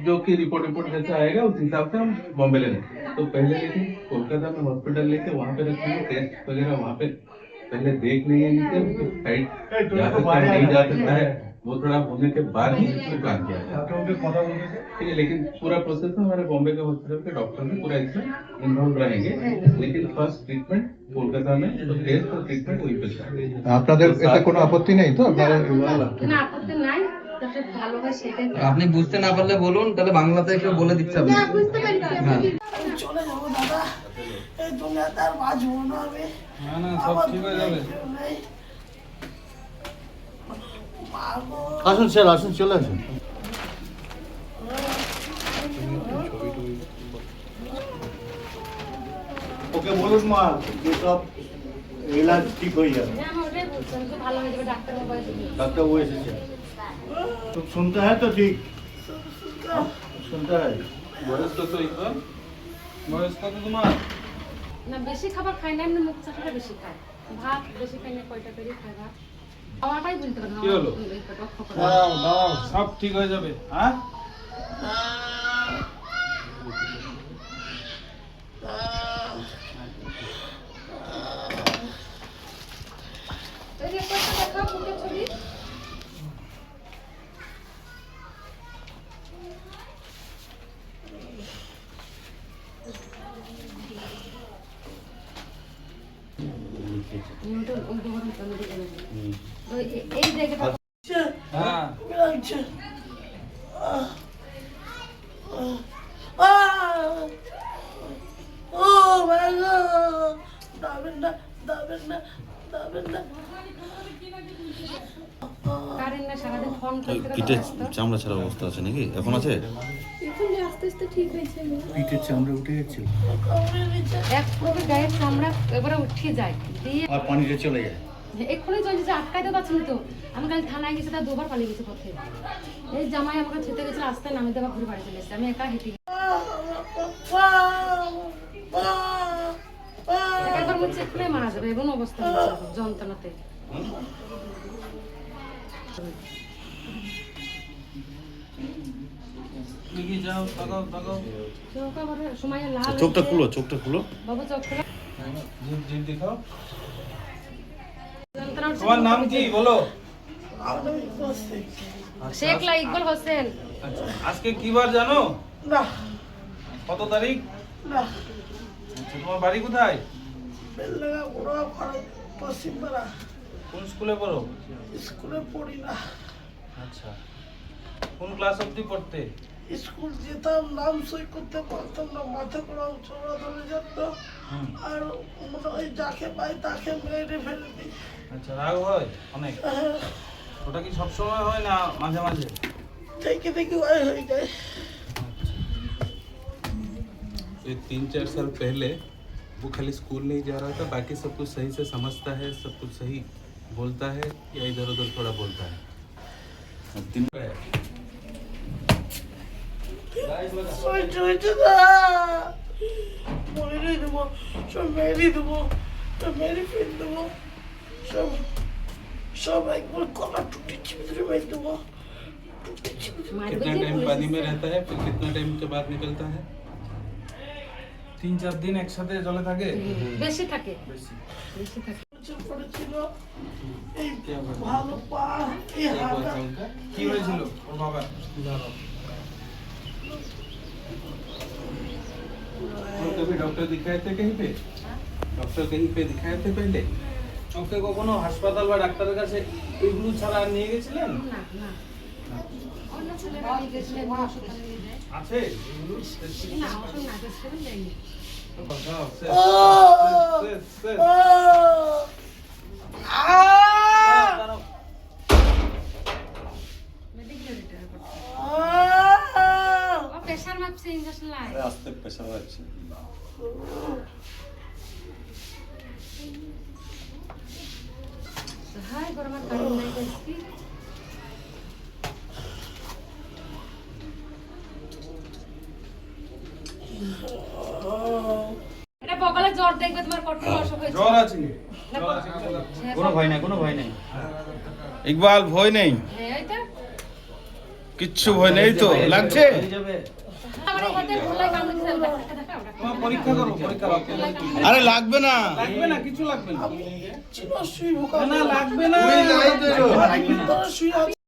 जो कि रिपोर्ट जैसा आएगा उस हिसाब से हम बॉम्बे ले लेंगे। तो पहले लेकिन कोलकाता में हॉस्पिटल लेके वहाँ पे रखेंगे, टेस्ट वगैरह वहाँ पे पहले देख लेंगे। साइड जा सकता है नहीं जा सकता है वो थोड़ा होने के बाद ही इसमें प्लान किया जाएगा। ठीक है, लेकिन पूरा प्रोसेस में हमारे बॉम्बे के हॉस्पिटल के डॉक्टर भी पूरा इसमें इन्वॉल्व रहेंगे। लेकिन फर्स्ट ट्रीटमेंट कोलकाता में, तो टेस्ट और ट्रीटमेंट वहीं पे स्टार्ट। আপনাদের এতে কোনো আপত্তি নেই তো? আপনারা না আপত্তি নাই, তবে ভালো হয় সেটাই। আপনি বুঝতে না পারলে বলুন, তাহলে বাংলাতে একটু বলে দিচ্ছি আপনি। না বুঝতে পারছি হ্যাঁ আমি চলে যাবো দাদা, এই দুনিয়াতে আর বাঁচবো না আমি। না না সব ঠিক হয়ে যাবে। আসুন স্যার, আসুন, চলে আসুন। ওকে বলুন মা যে সব ইলাজ ঠিক হয়ে যাবে। না আমি ওটাই বলছি, আমি তো ভালো হয়ে যাবে, ডাক্তার বাবু এসেছে। ডাক্তার वो এসেছে। तो सुनता है तो ठीक सुनता है। বয়স কত ইকবাল? বয়স কত তোমার? না বেশি খাবার খাই না, এমনি মুখ চাটাটা বেশি খায়, ভাত বেশি খাই না, কয়টা করে খাই ভাত। খাওয়াটাই বলতে পারে না। কি হলো? দাও দাও সব ঠিক হয়ে যাবে। হ্যাঁ এই যে কয়টা দেখা মুখে ছবি। এই জায়গাটা হ্যাঁ লাগছে। ও মাই গড, দাবেন না দাবেন না দাবেন না। কারেন্ট না, সারাদিন ফোন করতে পিঠে চামড়া ছাড়া অবস্থা আছে নাকি? এখন আছে? এখন যে আস্তে আস্তে ঠিক হয়েছে। পিঠের চামড়া উঠে যাচ্ছিল এক পুরো গায়ের চামড়া এবারে উঠে যায় দিয়ে আর পানিতে চলে যায়। এক্ষুনি চলছে যে আটকাইতে পারছি না তো। আমি কাল থানায় গেছি, তার দুবার পালিয়ে গেছে পথে। এই জামাই আমাকে ছুটে গেছিল, রাস্তায় নামিয়ে দেওয়া ঘুরে বাড়ি চলে এসেছে, আমি একা হেঁটে গেছি। একবার মনে হচ্ছে এক্ষুনি মারা যাবে, এমন অবস্থা হচ্ছে যন্ত্রণাতে। দেখি যাও, তাকাও তাকাও। চোখ আবার সময় লাল চোখটা হয়েছে। খুলো, চোখটা খুলো। বাবু চোখ খোলা। জিভ জিভ দেখাও। যন্ত্রণা হচ্ছে। তোমার নাম কি বলো? শেখ ইকবাল হোসেন। আচ্ছা, আজকে কি বার জানো? না কত তারিখ? না, আচ্ছা, তোমার বাড়ি কোথায়? বেলডাঙ্গা বড় খড়গ পশ্চিম পাড়া। কোন স্কুলে পড়ো? স্কুলে পড়ি না। আচ্ছা, কোন ক্লাস অবধি পড়তে? স্কুল যেতাম, নাম সই করতে পারতাম না, মাথা করা চড়া ধরে যেত। আর মনে হয় যাকে পাই তাকে মেরে ফেলে দিই। আচ্ছা, রাগ হয় অনেক? ওটা কি সবসময় হয় না মাঝে মাঝে? থেকে থেকে হয়ে যায়। ये 3-4 साल पहले वो खाली स्कूल नहीं जा रहा था, बाकी सब कुछ सही से समझता है, सब कुछ सही बोलता है या इधर उधर थोड़ा बोलता है। সহ্য হয়েছে না, মেরে দেবো, সব মেরে দেবো, সব মেরে ফেল দেবো, সব সব একবার কলা টুটি চিপে ধরে মেরে দেবো, টুটি চিপে ধরে। कितना टाइम पानी में रहता है, फिर कितना टाइम के बाद निकलता है? 3-4 দিন একসাথে জলে থাকে? বেশি থাকে, বেশি। বেশি থাকে। পড়েছিল এই ভালো পা, এই क्या हुआ হাত। था उनका? কি হয়েছিল ওর বাবা? और कभी डॉक्टर दिखाए थे कहीं पे? डॉक्टर कहीं पे दिखाए थे पहले? ওকে কখনো হাসপাতাল বা ডাক্তারের কাছে এইগুলো ছাড়া আর নিয়ে গেছিলেন? না না অন্য ছেলেরা নিয়ে গেছিলেন, ওষুধ নিয়ে যায়। আছে এগুলো? না ওষুধ না গেছিলেন যায়নি। যাও, শেষ, ও শেষ, শেষ। ও দাঁড়াও। মেডিকেল রিটায়ার করছে। আ ও প্রেসার মাপছে, ইনজেকশন লাগে। আস্তে প্রেশার আছে। হাই গরমের কারেন্ট নাই দেখছি। এটা বগলে জ্বর দেখবে, তোমার কত অসুখ হয়েছে। জ্বর আছে? কোনো ভয় নাই, কোনো ভয় নাই। ইকবাল ভয় নেই, হ্যাঁ, এই তো। কিচ্ছু ভয় নেই তো লাগছে? হয়ে যাবে। আমার এই হাতে ভুলাই কামড়ে দিছে, দেখা, ওটা। তোমার পরীক্ষা করো, পরীক্ষা করো। আরে লাগবে না, লাগবে না, কিছু লাগবে না। চিনো শুই ভোকা না, লাগবে না। শুয়ে